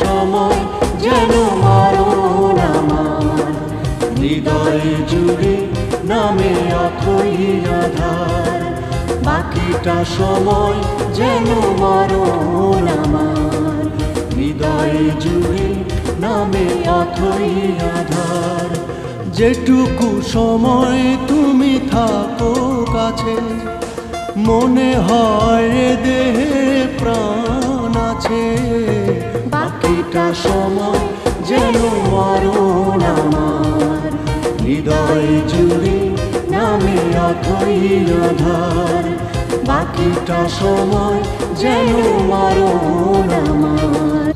সময় যেন মরণ আমার, হৃদয় জুড়ে নামে অথই আধার। বাকিটা সময় যেন মরণ আমার, হৃদয় জুড়ে নামে অথই আধার। যেটুকু সময় তুমি থাকো কাছে, মনে হয় দেহে প্রাণ আছে। বাকিটা সময় যেন মরণ আমার, হৃদয় জুড়ে নামে অথই আধার। বাকিটা সময় যেন মরণ আমার।